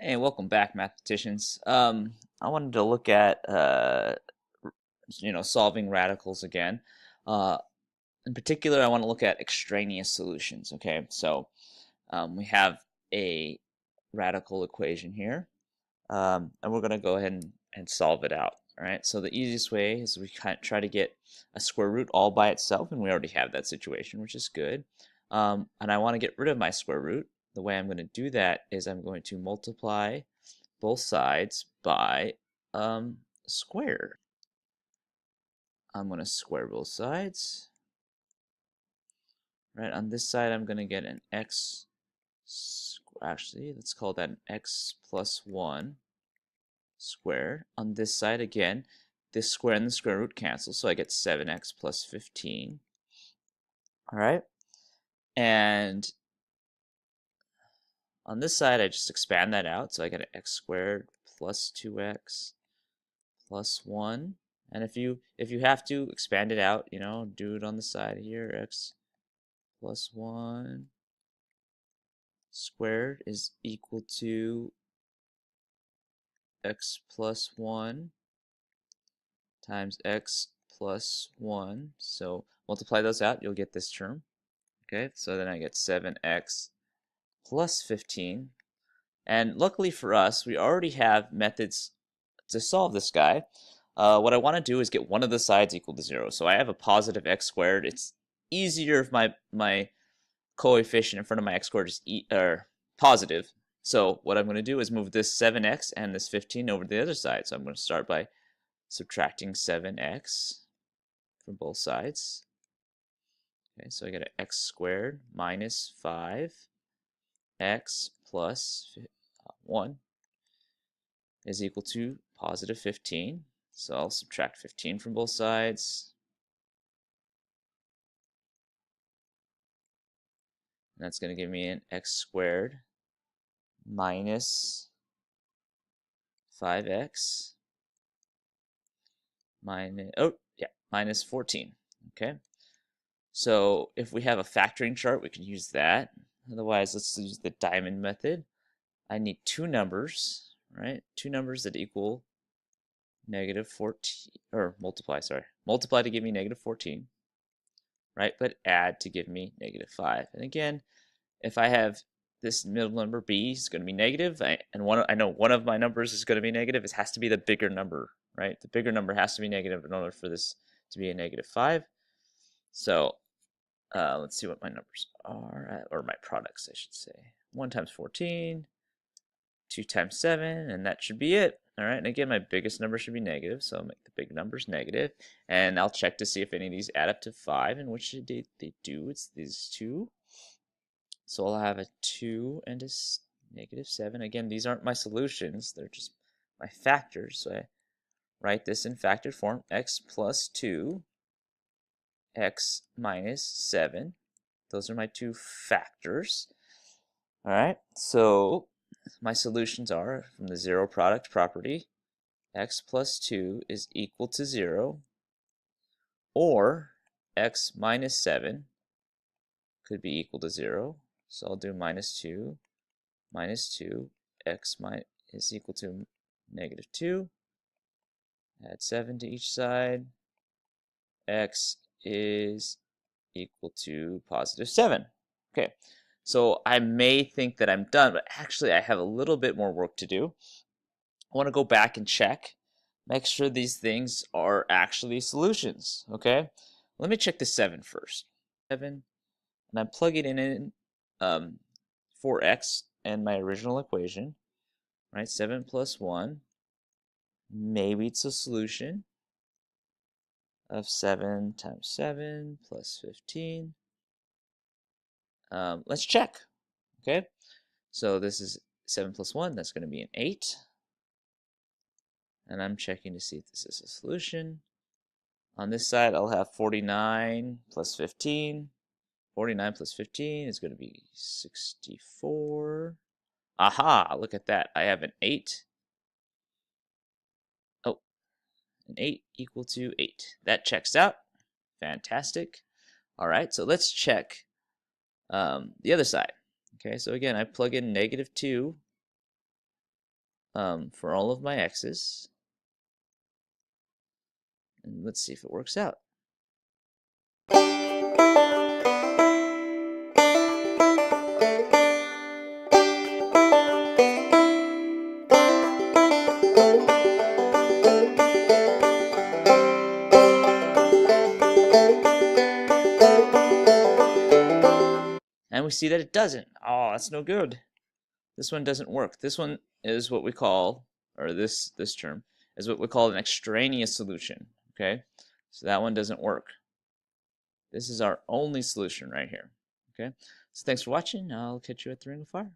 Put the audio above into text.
Hey, welcome back, mathematicians. I wanted to look at solving radicals again. Uh, in particular, I want to look at extraneous solutions. Okay, so we have a radical equation here, and we're going to go ahead and solve it out. All right. So the easiest way is we kind of try to get a square root all by itself, and we already have that situation, which is good. And I want to get rid of my square root. The way I'm going to do that is I'm going to multiply both sides by square. I'm going to square both sides. Right, on this side I'm going to get an x, actually let's call that an x plus 1 squared. On this side again, this square and the square root cancel, so I get 7x plus 15. Alright, and on this side I just expand that out, so I get an x squared plus 2x plus 1. And if you have to expand it out, do it on the side here. X plus 1 squared is equal to x plus 1 times x plus 1. So multiply those out, you'll get this term. Okay, so then I get 7x plus 15. And luckily for us, we already have methods to solve this guy. What I want to do is get one of the sides equal to 0. So I have a positive x squared. It's easier if my coefficient in front of my x squared is positive. So what I'm going to do is move this 7x and this 15 over to the other side. So I'm going to start by subtracting 7x from both sides. Okay, so I get an x squared minus 5x plus 1 is equal to positive 15. So I'll subtract 15 from both sides. And that's going to give me an x squared minus 5x minus 14. Okay. So if we have a factoring chart, we can use that. Otherwise, let's use the diamond method. I need two numbers, right? Two numbers that equal negative 14, or multiply, sorry. Multiply to give me negative 14, right? But add to give me negative 5. And again, if I have this middle number b is going to be negative, I know one of my numbers is going to be negative, it has to be the bigger number, right? The bigger number has to be negative in order for this to be a negative 5. So let's see what my numbers are, or my products, I should say. 1 times 14, 2 times 7, and that should be it. All right, and again, my biggest number should be negative, so I'll make the big numbers negative, and I'll check to see if any of these add up to 5, and which they do. It's these two. So I'll have a 2 and a negative 7. Again, these aren't my solutions, they're just my factors. So I write this in factored form, x plus 2, x minus 7. Those are my two factors. All right, so my solutions are from the zero product property, x plus 2 is equal to 0, or x minus 7 could be equal to 0. So I'll do minus 2, x is equal to negative 2. Add 7 to each side. X is equal to positive 7. Okay, so I may think that I'm done, but actually I have a little bit more work to do. I want to go back and check, make sure these things are actually solutions. Okay, let me check the 7 first. 7, and I'm plugging in um, 4x and my original equation, right? 7 plus 1. Maybe it's a solution of 7 times 7 plus 15. Let's check. Okay, so this is 7 plus 1. That's going to be an 8. And I'm checking to see if this is a solution. On this side, I'll have 49 plus 15. 49 plus 15 is going to be 64. Aha, look at that. I have an 8. Oh, an 8 equal to 8. That checks out. Fantastic. All right, so let's check the other side. Okay, so again, I plug in negative 2 for all of my x's. And let's see if it works out. And we see that it doesn't. Oh, that's no good. This one doesn't work. This one is what we call, or this term is what we call an extraneous solution. Okay, so that one doesn't work. This is our only solution right here. Okay, so thanks for watching. I'll catch you at the Ring of Fire.